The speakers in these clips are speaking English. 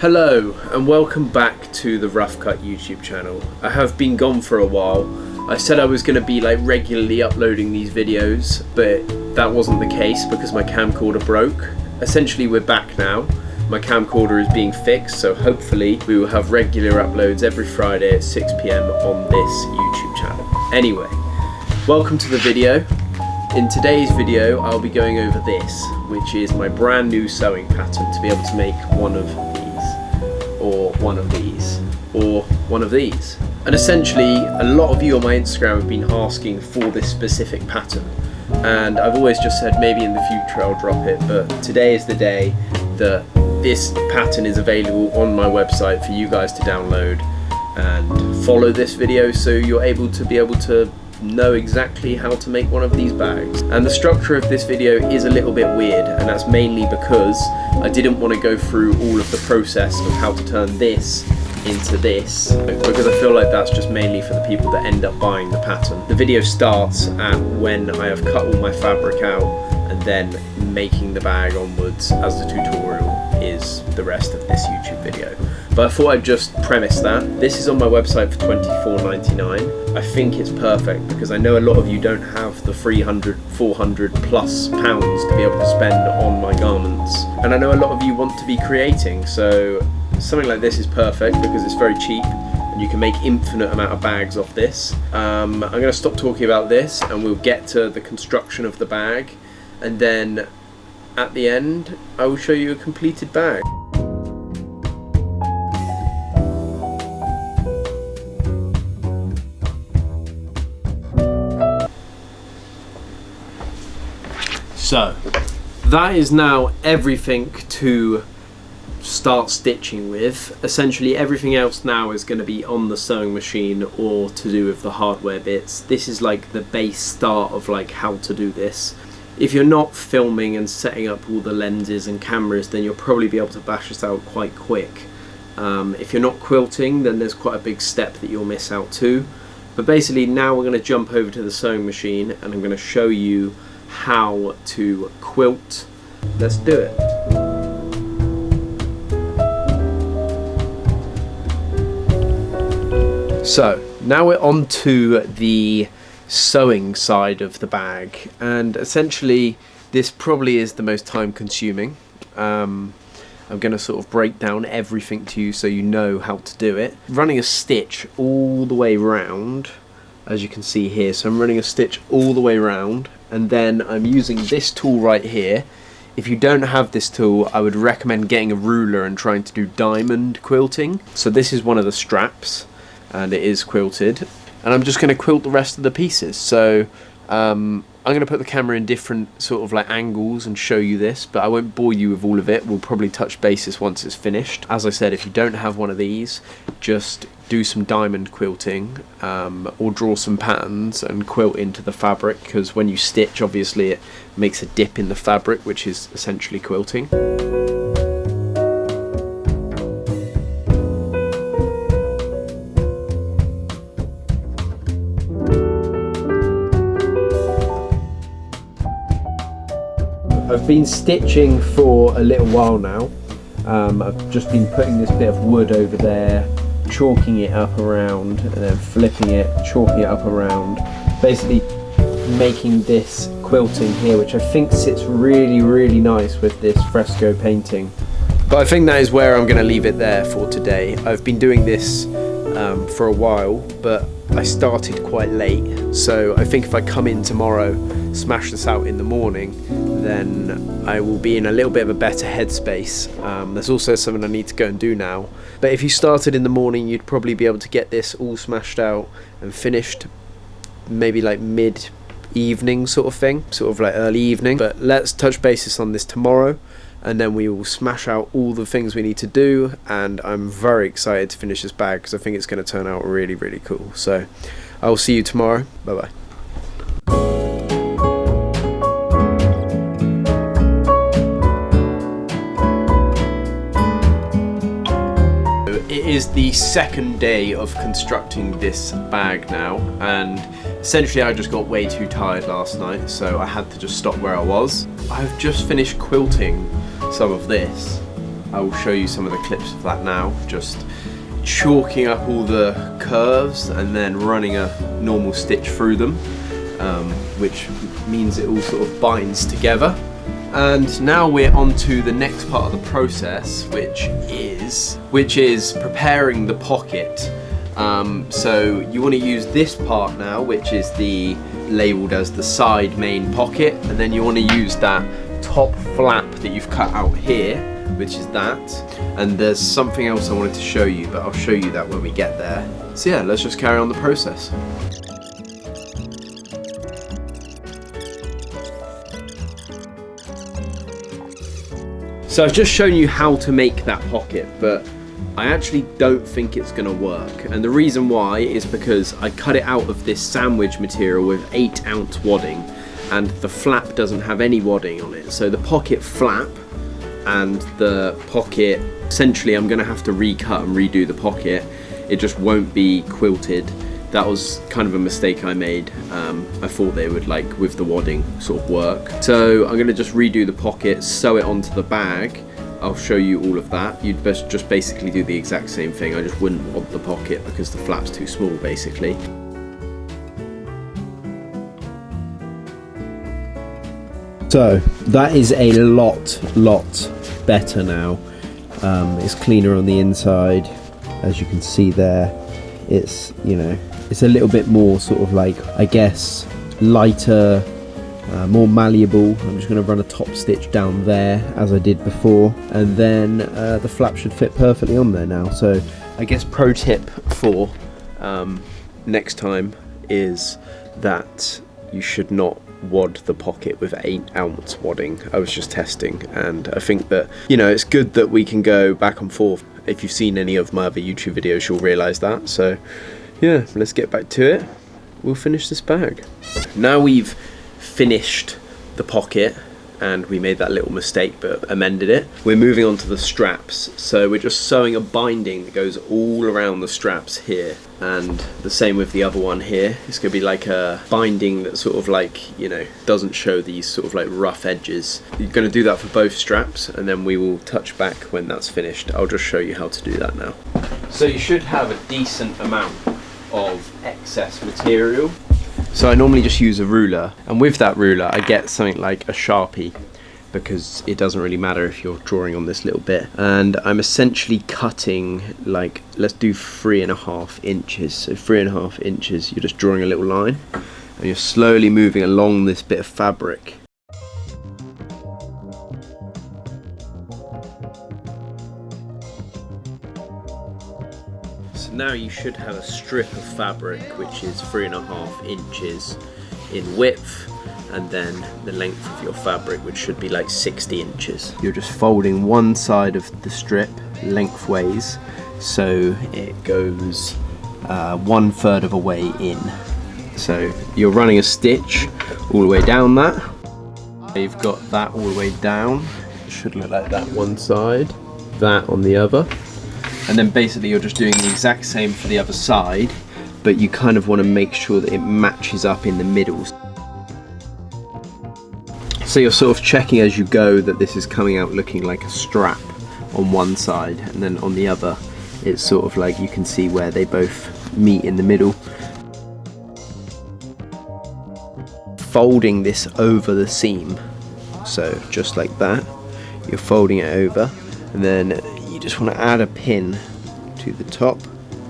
Hello and welcome back to the Roughcut YouTube channel. I have been gone for a while. I said I was going to be regularly uploading these videos, but that wasn't the case because my camcorder broke. Essentially we're back now. My camcorder is being fixed, so hopefully we will have regular uploads every Friday at 6 PM on this YouTube channel. Anyway, welcome to the video. In today's video I'll be going over this, which is my brand new sewing pattern to be able to make one of or one of these, or one of these. And essentially, a lot of you on my Instagram have been asking for this specific pattern. And I've always just said maybe in the future I'll drop it, but today is the day that this pattern is available on my website for you guys to download and follow this video so you're able to know exactly how to make one of these bags. And the structure of this video is a little bit weird, and that's mainly because I didn't want to go through all of the process of how to turn this into this, because I feel like that's just mainly for the people that end up buying the pattern. The video starts at when I have cut all my fabric out and then making the bag onwards, as the tutorial is the rest of this YouTube video. But I thought I'd just premise that. This is on my website for $24.99. I think it's perfect because I know a lot of you don't have the 300, 400 plus pounds to be able to spend on my garments. And I know a lot of you want to be creating, so something like this is perfect because it's very cheap and you can make infinite amount of bags off this. I'm going to stop talking about this and we'll get to the construction of the bag, and then at the end I will show you a completed bag. So that is now everything to start stitching with. Essentially everything else now is going to be on the sewing machine or to do with the hardware bits. This is like the base start of how to do this. If you're not filming and setting up all the lenses and cameras, then you'll probably be able to bash this out quite quick. If you're not quilting, then there's quite a big step that you'll miss out too. But basically now we're going to jump over to the sewing machine and I'm going to show you how to quilt. Let's do it. So now we're on to the sewing side of the bag, and essentially this probably is the most time consuming. I'm going to sort of break down everything to you so you know how to do it. Running a stitch all the way round, as you can see here. So I'm running a stitch all the way round, and then I'm using this tool right here. If you don't have this tool, I would recommend getting a ruler and trying to do diamond quilting. So this is one of the straps and it is quilted, and I'm just going to quilt the rest of the pieces. So I'm going to put the camera in different sort of angles and show you this, but I won't bore you with all of it. We'll probably touch bases once it's finished. As I said, if you don't have one of these, just do some diamond quilting or draw some patterns and quilt into the fabric, because when you stitch obviously it makes a dip in the fabric, which is essentially quilting. I've been stitching for a little while now. I've just been putting this bit of wood over there, chalking it up around, and then flipping it, chalking it up around, basically making this quilting here, which I think sits really, really nice with this fresco painting. But I think that is where I'm going to leave it there for today. I've been doing this for a while, but I started quite late, so I think if I come in tomorrow, smash this out in the morning, then I will be in a little bit of a better headspace. There's also something I need to go and do now, but if you started in the morning, you'd probably be able to get this all smashed out and finished maybe mid-evening sort of thing, sort of early evening. But let's touch bases on this tomorrow, and then we will smash out all the things we need to do, and I'm very excited to finish this bag because I think it's going to turn out really, really cool. So I'll see you tomorrow. Bye bye. It is the second day of constructing this bag now, and essentially I just got way too tired last night, so I had to just stop where I was. I've just finished quilting some of this, I will show you some of the clips of that now, just chalking up all the curves and then running a normal stitch through them, which means it all sort of binds together. And now we're on to the next part of the process, which is preparing the pocket. So you want to use this part now, which is labelled as the side main pocket, and then you want to use that top flap that you've cut out here, which is that. And there's something else I wanted to show you, but I'll show you that when we get there. So yeah, let's just carry on the process. So I've just shown you how to make that pocket, but I actually don't think it's going to work. And the reason why is because I cut it out of this sandwich material with 8-ounce wadding, and the flap doesn't have any wadding on it. So the pocket flap and the pocket, essentially I'm going to have to recut and redo the pocket. It just won't be quilted. That was kind of a mistake I made. I thought they would, like, with the wadding, sort of work. So I'm going to just redo the pocket, sew it onto the bag. I'll show you all of that. You'd best just basically do the exact same thing. I just wouldn't want the pocket because the flap's too small, basically. So that is a lot better now. It's cleaner on the inside, as you can see there. It's, you know, it's a little bit more sort of like, I guess, lighter, more malleable. I'm just going to run a top stitch down there as I did before, and then the flap should fit perfectly on there now. So I guess pro tip for next time is that you should not wad the pocket with 8-ounce wadding. I was just testing, and I think that, you know, it's good that we can go back and forth. If you've seen any of my other YouTube videos, you'll realise that. So yeah, let's get back to it. We'll finish this bag. Now we've finished the pocket and we made that little mistake but amended it, we're moving on to the straps. So we're just sewing a binding that goes all around the straps here, and the same with the other one here. It's going to be like a binding that sort of, like, you know, doesn't show these sort of like rough edges. You're going to do that for both straps, and then we will touch back when that's finished. I'll just show you how to do that now. So you should have a decent amount of excess material. So I normally just use a ruler, and with that ruler I get something like a Sharpie, because it doesn't really matter if you're drawing on this little bit. And I'm essentially cutting, like, let's do 3.5 inches. So 3.5 inches, you're just drawing a little line and you're slowly moving along this bit of fabric. So now you should have a strip of fabric which is 3.5 inches in width, and then the length of your fabric, which should be like 60 inches. You're just folding one side of the strip lengthways, so it goes 1/3 of a way in. So you're running a stitch all the way down that. You've got that all the way down. It should look like that one side, that on the other. And then basically you're just doing the exact same for the other side, but you kind of want to make sure that it matches up in the middle. So you're sort of checking as you go that this is coming out looking like a strap on one side, and then on the other it's sort of like you can see where they both meet in the middle. Folding this over the seam, so just like that, you're folding it over, and then you just want to add a pin to the top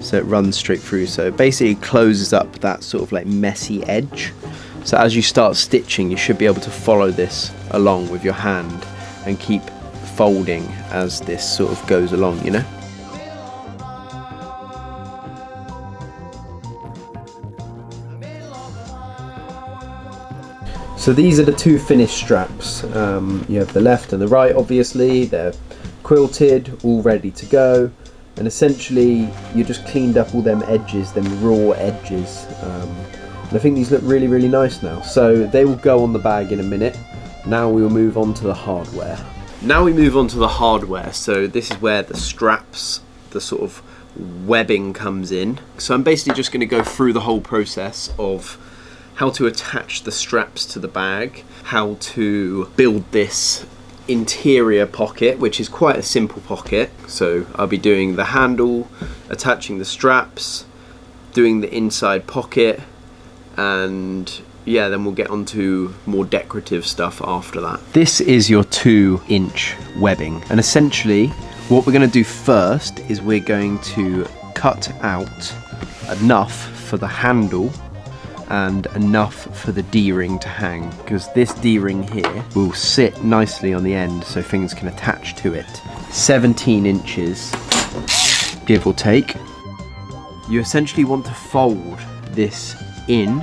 so it runs straight through, so it basically closes up that sort of like messy edge. So as you start stitching, you should be able to follow this along with your hand and keep folding as this sort of goes along, you know? So these are the two finished straps. You have the left and the right, obviously. They're quilted, all ready to go. And essentially, you just cleaned up all them edges, them raw edges. And I think these look really, really nice now. So they will go on the bag in a minute. Now we will move on to the hardware. Now we move on to the hardware. So this is where the straps, the sort of webbing comes in. So I'm basically just going to go through the whole process of how to attach the straps to the bag, how to build this interior pocket, which is quite a simple pocket. So I'll be doing the handle, attaching the straps, doing the inside pocket, and yeah, then we'll get on to more decorative stuff after that. This is your 2-inch webbing, and essentially what we're going to do first is we're going to cut out enough for the handle and enough for the D-ring to hang, because this D-ring here will sit nicely on the end so things can attach to it. 17 inches, give or take. You essentially want to fold this in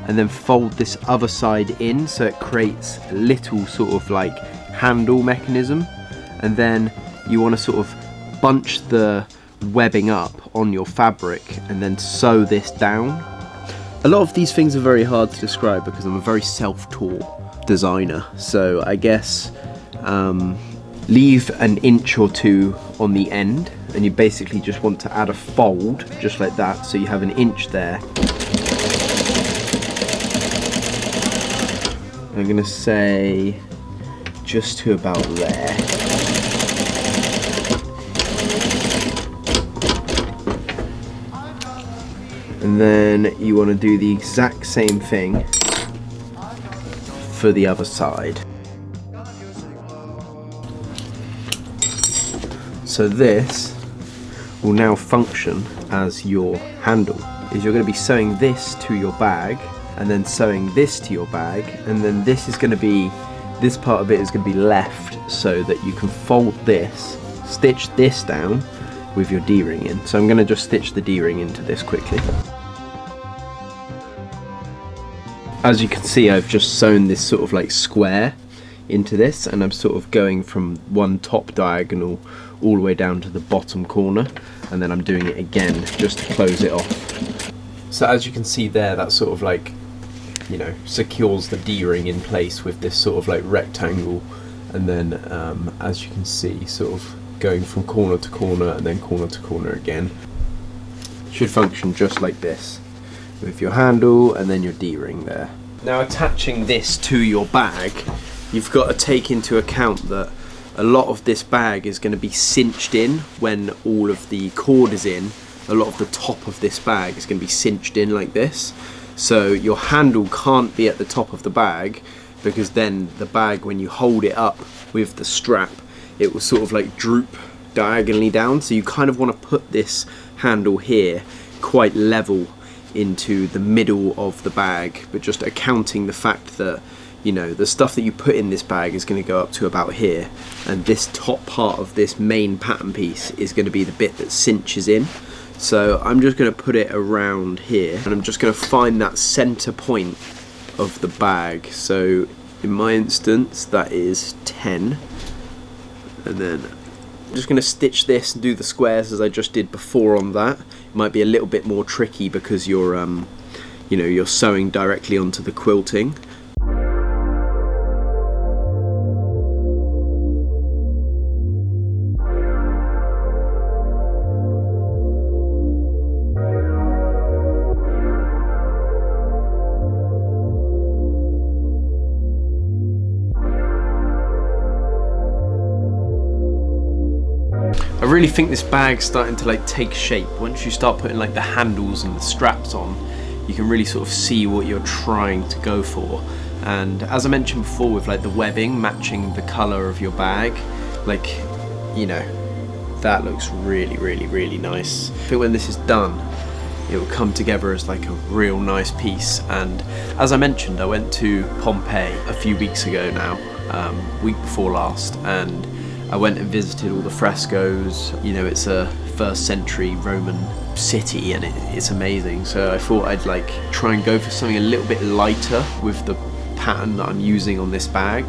and then fold this other side in so it creates a little sort of like handle mechanism, and then you want to sort of bunch the webbing up on your fabric and then sew this down. A lot of these things are very hard to describe because I'm a very self-taught designer, so I guess leave an inch or two on the end, and you basically just want to add a fold just like that, so you have an inch there. I'm going to say just to about there. And then you want to do the exact same thing for the other side. So this will now function as your handle. Is you're going to be sewing this to your bag, and then sewing this to your bag, and then this is going to be, this part of it is going to be left so that you can fold this, stitch this down with your D-ring in. So I'm going to just stitch the D-ring into this quickly. As you can see, I've just sewn this sort of like square into this, and I'm sort of going from one top diagonal all the way down to the bottom corner, and then I'm doing it again just to close it off. So as you can see there, that sort of like, you know, secures the D-ring in place with this sort of like rectangle, and then as you can see, sort of going from corner to corner and then corner to corner again. Should function just like this with your handle and then your D-ring there. Now attaching this to your bag, you've got to take into account that a lot of this bag is going to be cinched in when all of the cord is in. A lot of the top of this bag is going to be cinched in like this. So your handle can't be at the top of the bag, because then the bag, when you hold it up with the strap, it will sort of like droop diagonally down. So you kind of want to put this handle here quite level into the middle of the bag, but just accounting the fact that, you know, the stuff that you put in this bag is going to go up to about here, and this top part of this main pattern piece is going to be the bit that cinches in. So I'm just going to put it around here, and I'm just going to find that center point of the bag. So in my instance, that is 10, and then I'm just going to stitch this and do the squares as I just did before on that. It might be a little bit more tricky because you're you know, you're sewing directly onto the quilting. I really think this bag's starting to like take shape. Once you start putting like the handles and the straps on, you can really sort of see what you're trying to go for. And as I mentioned before, with like the webbing matching the color of your bag, like, you know, that looks really, really, really nice. I think when this is done, it will come together as like a real nice piece. And as I mentioned, I went to Pompeii a few weeks ago now, week before last, and I went and visited all the frescoes. You know, it's a 1st century Roman city, and it's amazing. So I thought I'd like try and go for something a little bit lighter with the pattern that I'm using on this bag.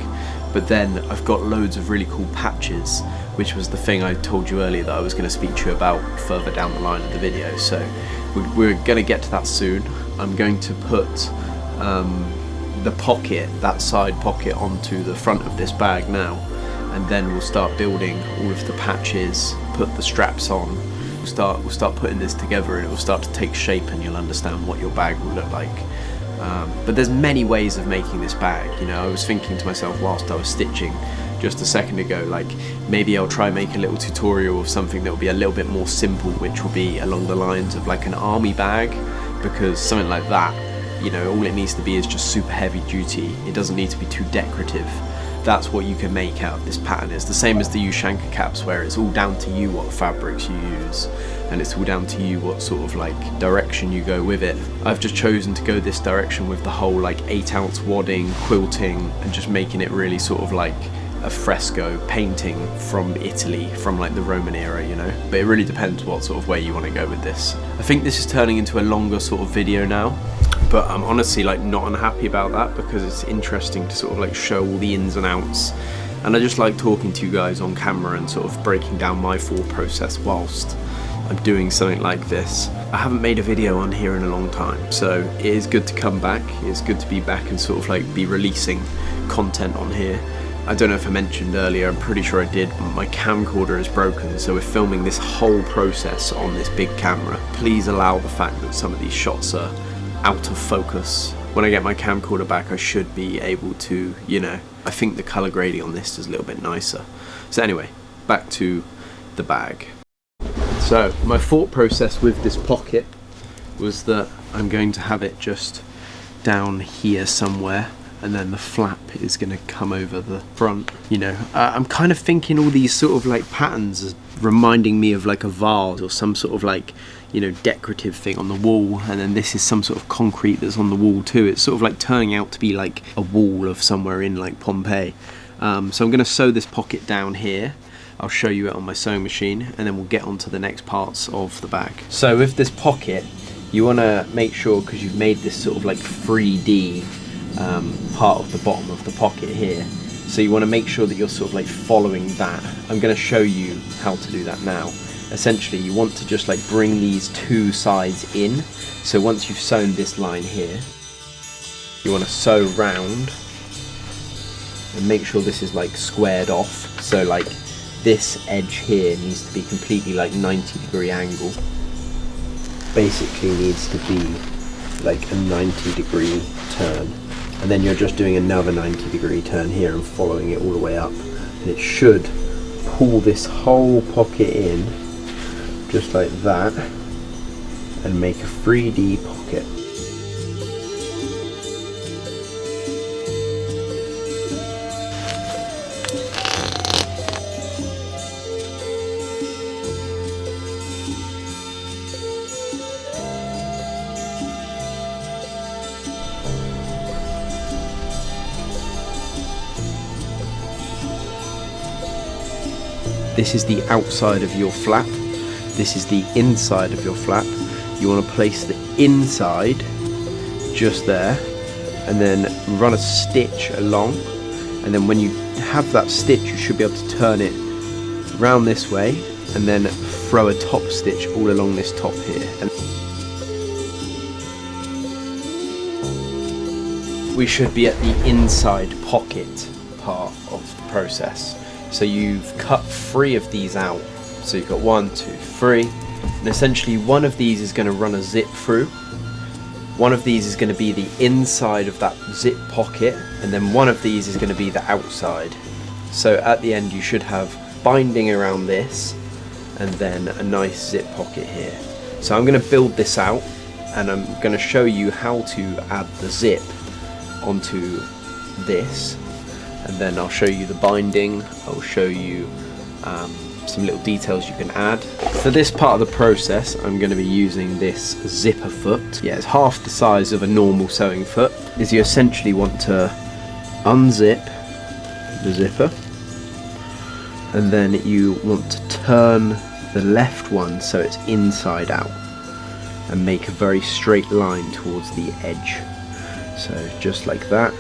But then I've got loads of really cool patches, which was the thing I told you earlier that I was going to speak to you about further down the line of the video. So we're going to get to that soon. I'm going to put the pocket, that side pocket, onto the front of this bag now. And then we'll start building all of the patches, put the straps on, we'll start putting this together, and it will start to take shape, and you'll understand what your bag will look like. But there's many ways of making this bag. You know, I was thinking to myself whilst I was stitching, just a second ago, like maybe I'll try and make a little tutorial of something that will be a little bit more simple, which will be along the lines of like an army bag, because something like that, you know, all it needs to be is just super heavy duty. It doesn't need to be too decorative. That's what you can make out of this pattern. It's the same as the Ushanka caps, where it's all down to you what fabrics you use, and it's all down to you what sort of like direction you go with it. I've just chosen to go this direction with the whole like 8-ounce wadding, quilting, and just making it really sort of like a fresco painting from Italy, from like the Roman era, you know. But it really depends what sort of way you want to go with this. I think this is turning into a longer sort of video now, but I'm honestly like not unhappy about that, because it's interesting to sort of like show all the ins and outs, and I just like talking to you guys on camera and sort of breaking down my thought process whilst I'm doing something like this. I haven't made a video on here in a long time, so it is good to come back. It's good to be back and sort of like be releasing content on here. I don't know if I mentioned earlier, I'm pretty sure I did, but my camcorder is broken, so we're filming this whole process on this big camera. Please allow the fact that some of these shots are out of focus. When I get my camcorder back, I should be able to, you know, I think the colour grading on this is a little bit nicer. So anyway, back to the bag. So my thought process with this pocket was that I'm going to have it just down here somewhere, and then the flap is going to come over the front. You know, I'm kind of thinking all these sort of like patterns as reminding me of like a vase or some sort of like, you know, decorative thing on the wall, and then this is some sort of concrete that's on the wall too. It's sort of like turning out to be like a wall of somewhere in like Pompeii. So I'm going to sew this pocket down here. I'll show you it on my sewing machine, and then we'll get on to the next parts of the bag. So with this pocket, you want to make sure, because you've made this sort of like 3D part of the bottom of the pocket here, so you want to make sure that you're sort of like following that. I'm going to show you how to do that now. Essentially, you want to just like bring these two sides in. So once you've sewn this line here, you want to sew round and make sure this is like squared off. So like this edge here needs to be completely like 90-degree angle. Basically needs to be like a 90-degree turn, and then you're just doing another 90-degree turn here and following it all the way up, and it should pull this whole pocket in just like that and make a 3D pocket. This is the outside of your flap. This is the inside of your flap. You want to place the inside just there, and then run a stitch along, and then when you have that stitch, you should be able to turn it round this way and then throw a top stitch all along this top here. And we should be at the inside pocket part of the process. So you've cut 3 of these out. So you've got 1, 2, 3, and essentially one of these is going to run a zip through. One of these is going to be the inside of that zip pocket, and then one of these is going to be the outside. So at the end you should have binding around this, and then a nice zip pocket here. So I'm going to build this out, and I'm going to show you how to add the zip onto this. And then I'll show you the binding, I'll show you some little details you can add. For this part of the process, I'm going to be using this zipper foot. Yeah, it's half the size of a normal sewing foot. Is you essentially want to unzip the zipper, and then you want to turn the left one so it's inside out, and make a very straight line towards the edge. So just like that.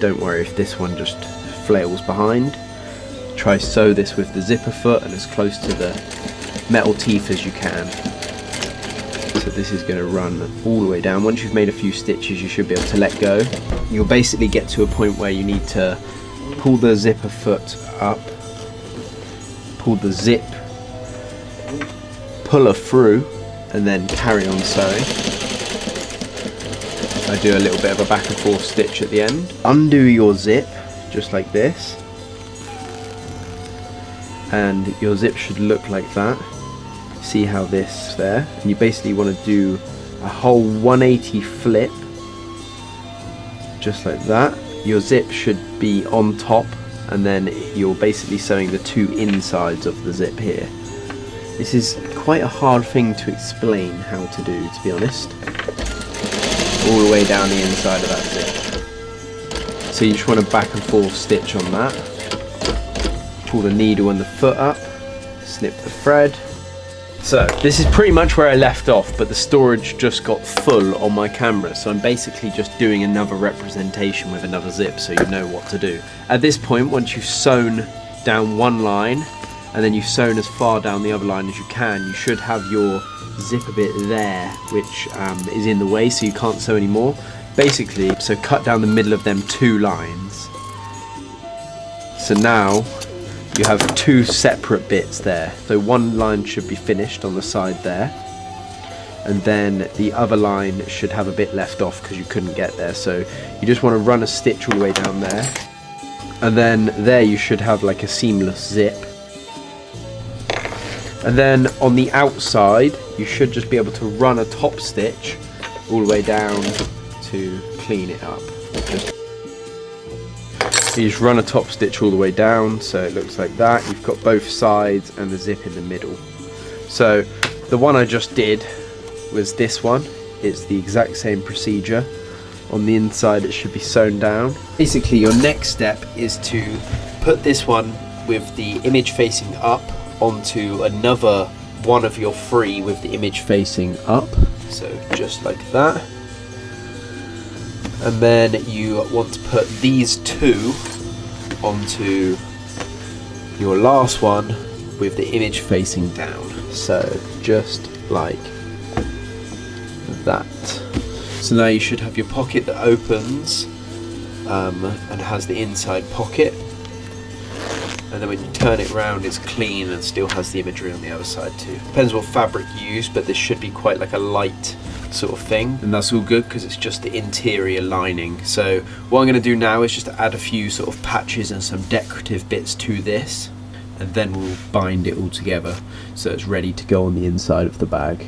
Don't worry if this one just flails behind. Try sew this with the zipper foot and as close to the metal teeth as you can. So this is going to run all the way down. Once you've made a few stitches, you should be able to let go. You'll basically get to a point where you need to pull the zipper foot up, pull the zip, pull her through, and then carry on sewing. I do a little bit of a back and forth stitch at the end. Undo your zip, just like this, and your zip should look like that. See how this there, and you basically want to do a whole 180 flip, just like that. Your zip should be on top, and then you're basically sewing the two insides of the zip here. This is quite a hard thing to explain how to do, to be honest. All the way down the inside of that zip. So you just want to back and forth stitch on that. Pull the needle and the foot up, snip the thread. So this is pretty much where I left off, but the storage just got full on my camera, so I'm basically just doing another representation with another zip so you know what to do. At this point, once you've sewn down one line and then you've sewn as far down the other line as you can, you should have your zip a bit there, which is in the way, so you can't sew anymore. Basically, so cut down the middle of them two lines. So now you have two separate bits there. So one line should be finished on the side there, and then the other line should have a bit left off because you couldn't get there. So you just want to run a stitch all the way down there, and then there you should have like a seamless zip. And then on the outside you should just be able to run a top stitch all the way down to clean it up. You just run a top stitch all the way down so it looks like that. You've got both sides and the zip in the middle. So the one I just did was this one. It's the exact same procedure. On the inside it should be sewn down. Basically your next step is to put this one with the image facing up onto another one of your three with the image facing up. So just like that. And then you want to put these two onto your last one with the image facing down. So just like that. So now you should have your pocket that opens and has the inside pocket. And then when you turn it round, it's clean and still has the imagery on the other side too. Depends what fabric you use, but this should be quite like a light sort of thing, and that's all good because it's just the interior lining. So what I'm going to do now is just add a few sort of patches and some decorative bits to this, and then we'll bind it all together so it's ready to go on the inside of the bag.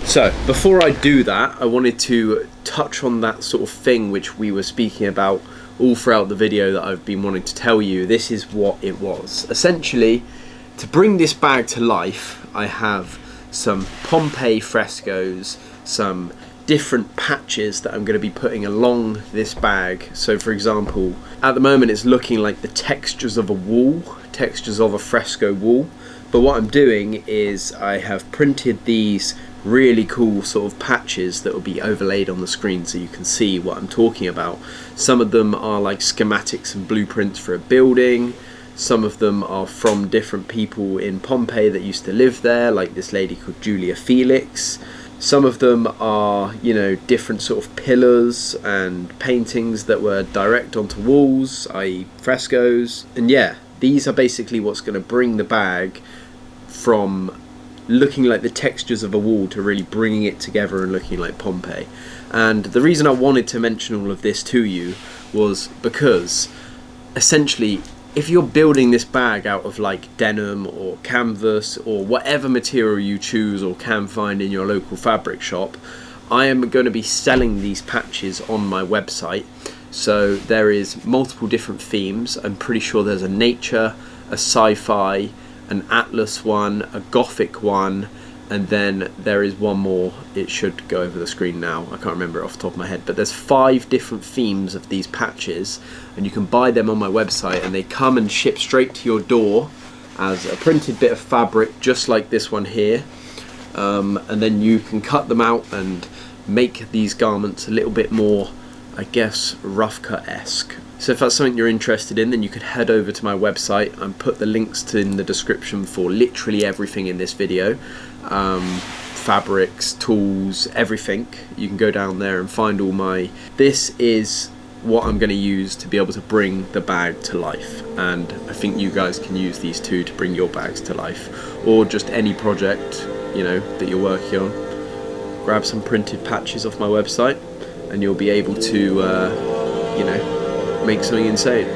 So before I do that, I wanted to touch on that sort of thing which we were speaking about all throughout the video that I've been wanting to tell you. This is what it was. Essentially, to bring this bag to life, I have some Pompeii frescoes, some different patches that I'm going to be putting along this bag. So for example, at the moment it's looking like the textures of a wall, textures of a fresco wall, but what I'm doing is I have printed these really cool sort of patches that will be overlaid on the screen so you can see what I'm talking about. Some of them are like schematics and blueprints for a building. Some of them are from different people in Pompeii that used to live there, like this lady called Julia Felix. Some of them are, you know, different sort of pillars and paintings that were direct onto walls, i.e. frescoes. And yeah, these are basically what's going to bring the bag from looking like the textures of a wall to really bringing it together and looking like Pompeii. And the reason I wanted to mention all of this to you was because essentially if you're building this bag out of like denim or canvas or whatever material you choose or can find in your local fabric shop, I am going to be selling these patches on my website. So there is multiple different themes. I'm pretty sure there's a nature, a sci-fi, an atlas one, a gothic one, and then there is one more. It should go over the screen now, I can't remember it off the top of my head, but there's 5 different themes of these patches, and you can buy them on my website, and they come and ship straight to your door as a printed bit of fabric just like this one here, and then you can cut them out and make these garments a little bit more, I guess, Roughcut-esque. So if that's something you're interested in, then you could head over to my website and put the links in the description for literally everything in this video. Fabrics, tools, everything. You can go down there and find all my... This is what I'm going to use to be able to bring the bag to life, and I think you guys can use these too to bring your bags to life, or just any project, you know, that you're working on. Grab some printed patches off my website and you'll be able to you know, make something insane.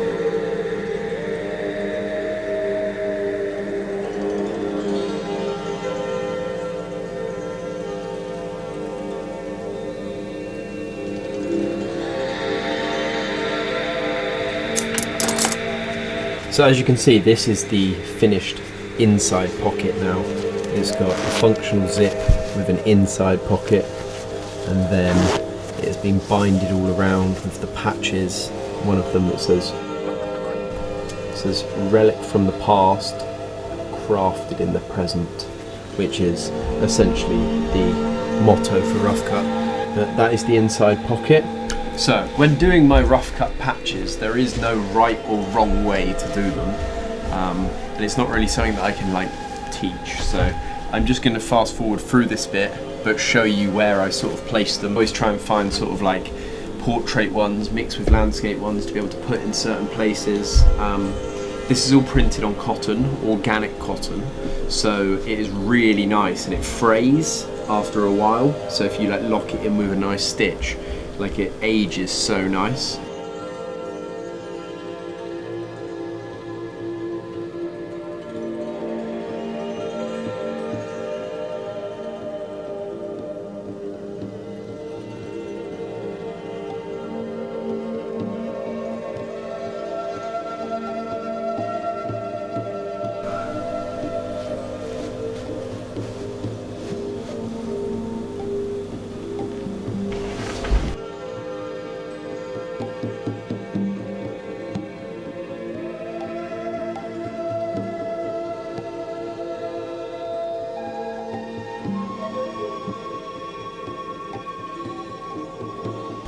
So as you can see, this is the finished inside pocket now. It's got a functional zip with an inside pocket, and then it's been binded all around with the patches. One of them that says relic from the past, crafted in the present, which is essentially the motto for Roughcut. That is the inside pocket. So when doing my Roughcut patches, there is no right or wrong way to do them, and it's not really something that I can like teach, so I'm just going to fast forward through this bit but show you where I sort of place them. I always try and find sort of like portrait ones mixed with landscape ones to be able to put in certain places. This is all printed on cotton, organic cotton, so it is really nice and it frays after a while, so if you like lock it in with a nice stitch, like it ages so nice.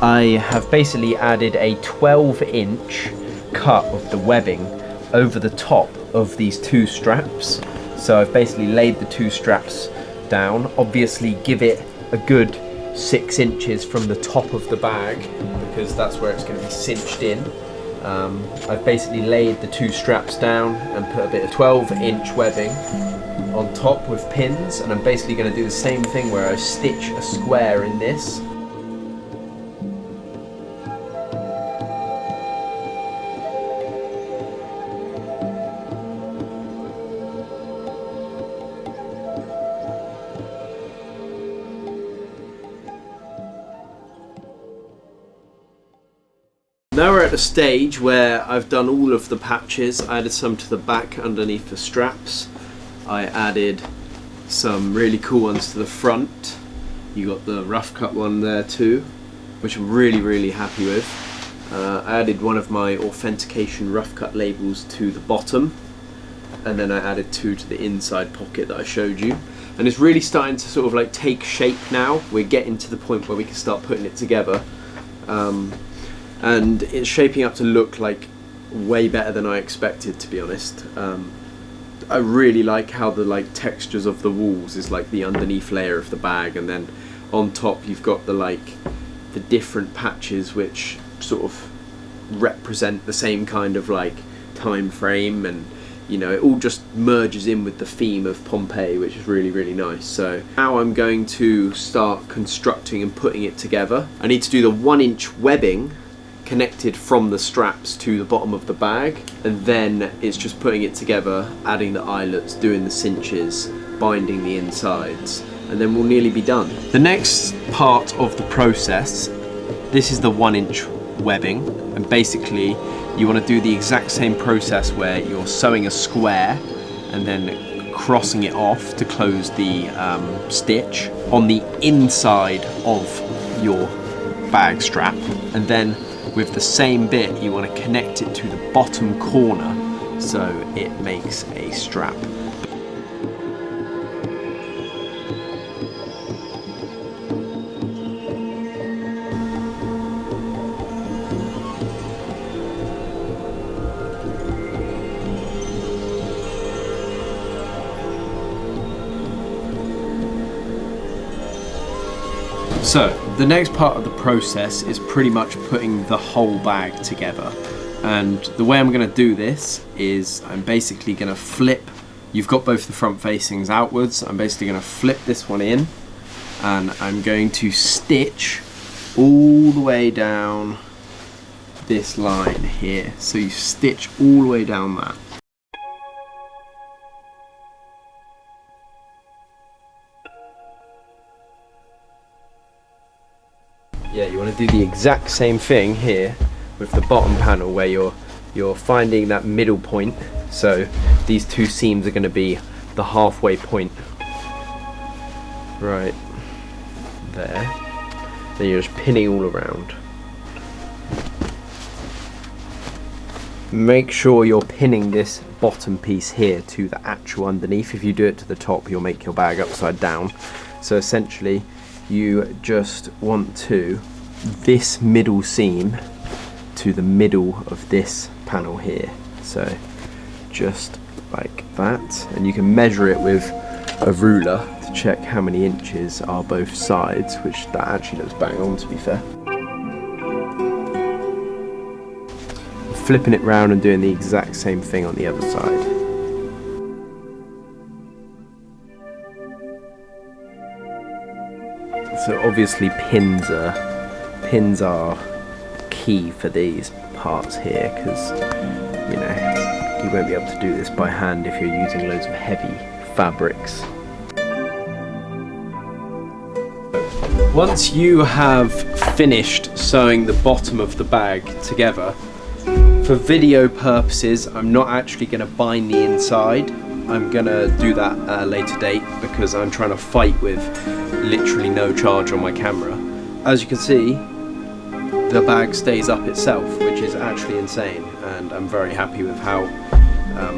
I have basically added a 12-inch cut of the webbing over the top of these two straps. So I've basically laid the two straps down. Obviously give it a good 6 inches from the top of the bag, because that's where it's going to be cinched in. I've basically laid the two straps down and put a bit of 12-inch webbing on top with pins, and I'm basically going to do the same thing where I stitch a square in this. Now we're at the stage where I've done all of the patches. I added some to the back underneath the straps. I added some really cool ones to the front. You got the Roughcut one there too, which I'm really happy with. I added one of my authentication Roughcut labels to the bottom, and then I added 2 to the inside pocket that I showed you. And it's really starting to sort of like take shape now. We're getting to the point where we can start putting it together. And it's shaping up to look like way better than I expected, to be honest. I really like how the like textures of the walls is like the underneath layer of the bag, and then on top you've got the different patches which sort of represent the same kind of like time frame, and you know, it all just merges in with the theme of Pompeii, which is really nice. So now I'm going to start constructing and putting it together. I need to do the 1-inch webbing connected from the straps to the bottom of the bag, and then it's just putting it together, adding the eyelets, doing the cinches, binding the insides, and then we'll nearly be done. The next part of the process, this is the 1-inch webbing, and basically you want to do the exact same process where you're sewing a square and then crossing it off to close the stitch on the inside of your bag strap, and then with the same bit you want to connect it to the bottom corner so it makes a strap. So the next part of the process is pretty much putting the whole bag together, and the way I'm going to do this is I'm basically going to flip, you've got both the front facings outwards, I'm basically going to flip this one in, and I'm going to stitch all the way down this line here, so you stitch all the way down that. Yeah, you want to do the exact same thing here with the bottom panel where you're you're finding that middle point. So these two seams are going to be the halfway point right there. Then you're just pinning all around. Make sure you're pinning this bottom piece here to the actual underneath. If you do it to the top, you'll make your bag upside down. So essentially you just want to this middle seam to the middle of this panel here. So just like that, and you can measure it with a ruler to check how many inches are both sides, which that actually looks bang on, to be fair. Flipping it round and doing the exact same thing on the other side. So obviously pins are key for these parts here, because you know you won't be able to do this by hand if you're using loads of heavy fabrics. Once you have finished sewing the bottom of the bag together, for video purposes, I'm not actually going to bind the inside. I'm going to do that at a later date because I'm trying to fight with literally no charge on my camera. As you can see, the bag stays up itself, which is actually insane, and I'm very happy with how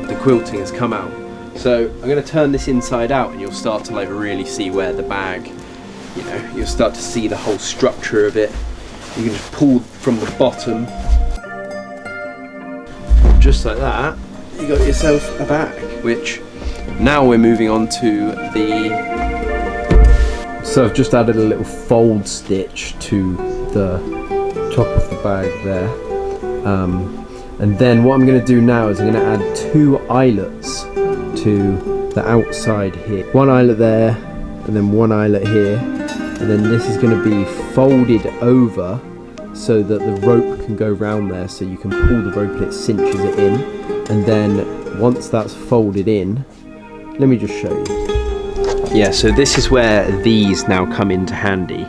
the quilting has come out. So I'm going to turn this inside out and you'll start to like really see where the bag, you know, you'll start to see the whole structure of it. You can just pull from the bottom. Just like that, you got yourself a bag, which now we're moving on to the... So I've just added a little fold stitch to the top of the bag there. And then what I'm going to do now is I'm going to add 2 eyelets to the outside here. 1 eyelet there, and then 1 eyelet here. And then this is going to be folded over so that the rope can go round there, so you can pull the rope and it cinches it in. And then once that's folded in, let me just show you. Yeah, so this is where these now come into handy.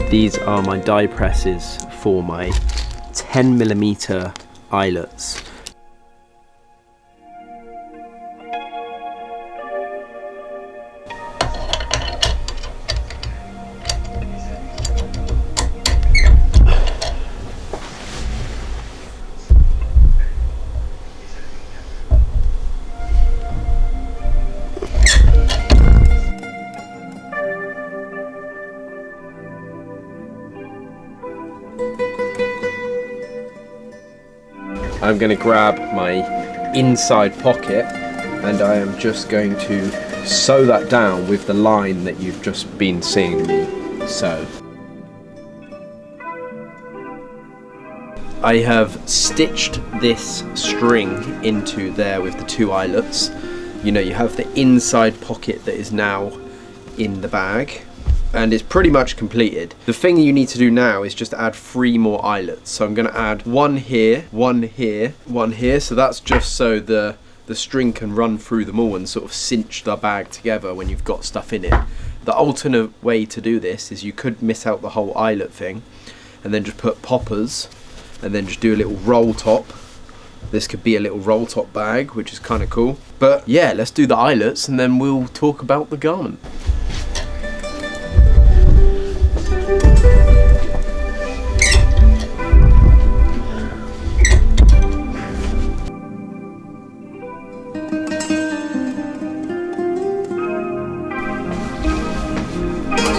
These are my die presses for my 10mm eyelets. I'm going to grab my inside pocket and I am just going to sew that down with the line that you've just been seeing me sew. I have stitched this string into there with the 2 eyelets. You know, you have the inside pocket that is now in the bag, and it's pretty much completed. The thing you need to do now is just add 3 more eyelets. So I'm going to add 1 here, 1 here, 1 here. So that's just so the string can run through them all and sort of cinch the bag together when you've got stuff in it. The alternate way to do this is you could miss out the whole eyelet thing and then just put poppers and then just do a little roll top. This could be a little roll top bag, which is kind of cool. But yeah, let's do the eyelets and then we'll talk about the garment.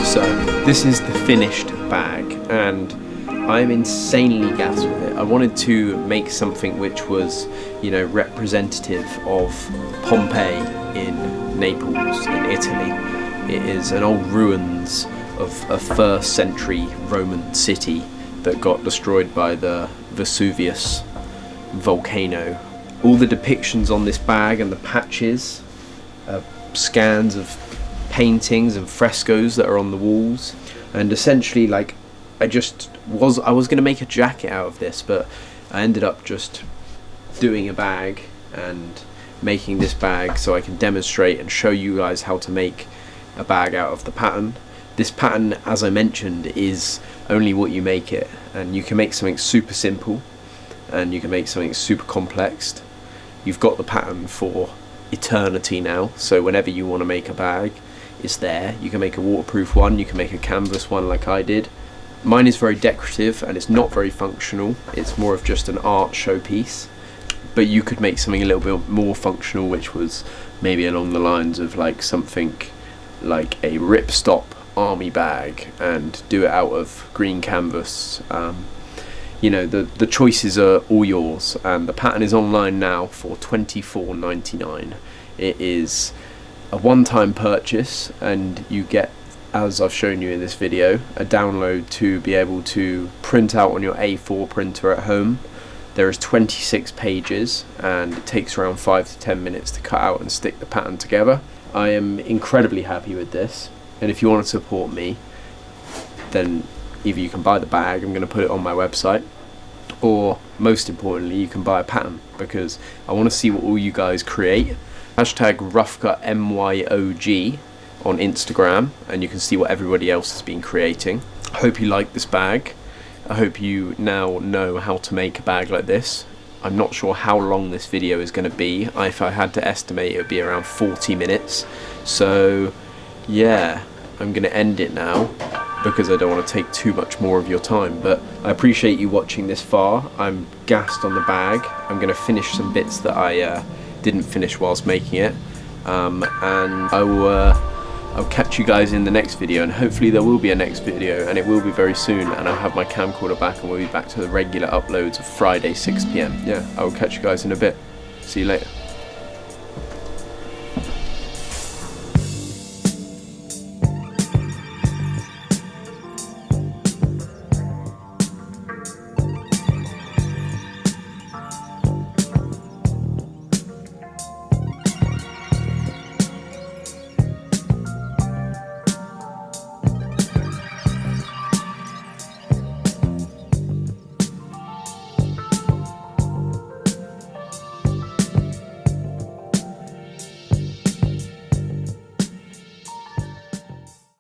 So this is the finished bag and I'm insanely gassed with it. I wanted to make something which was, you know, representative of Pompeii in Naples in Italy. It is an old ruins of a 1st century Roman city that got destroyed by the Vesuvius volcano. All the depictions on this bag and the patches are scans of paintings and frescoes that are on the walls, and essentially like I was going to make a jacket out of this, but I ended up just doing a bag and making this bag so I can demonstrate and show you guys how to make a bag out of the pattern. This pattern, as I mentioned, is only what you make it, and you can make something super simple and you can make something super complex. You've got the pattern for eternity now, so whenever you want to make a bag, it's there. You can make a waterproof one, you can make a canvas one like I did. Mine is very decorative and it's not very functional. It's more of just an art showpiece, but you could make something a little bit more functional, which was maybe along the lines of like something like a ripstop army bag and do it out of green canvas. You know, the choices are all yours, and the pattern is online now for $24.99. It is a one-time purchase, and you get, as I've shown you in this video, a download to be able to print out on your A4 printer at home. There is 26 pages and it takes around 5 to 10 minutes to cut out and stick the pattern together. I am incredibly happy with this, and if you want to support me, then either you can buy the bag, I'm going to put it on my website, or most importantly you can buy a pattern, because I want to see what all you guys create. Hashtag Roughcut MYOG on Instagram, and you can see what everybody else has been creating. I hope you like this bag. I hope you now know how to make a bag like this. I'm not sure how long this video is going to be. If I had to estimate, it would be around 40 minutes. So yeah, I'm going to end it now because I don't want to take too much more of your time, but I appreciate you watching this far. I'm gassed on the bag. I'm going to finish some bits that I didn't finish whilst making it, and I'll catch you guys in the next video, and hopefully there will be a next video, and it will be very soon, and I'll have my camcorder back and we'll be back to the regular uploads of Friday 6 PM. Yeah, I will catch you guys in a bit. See you later.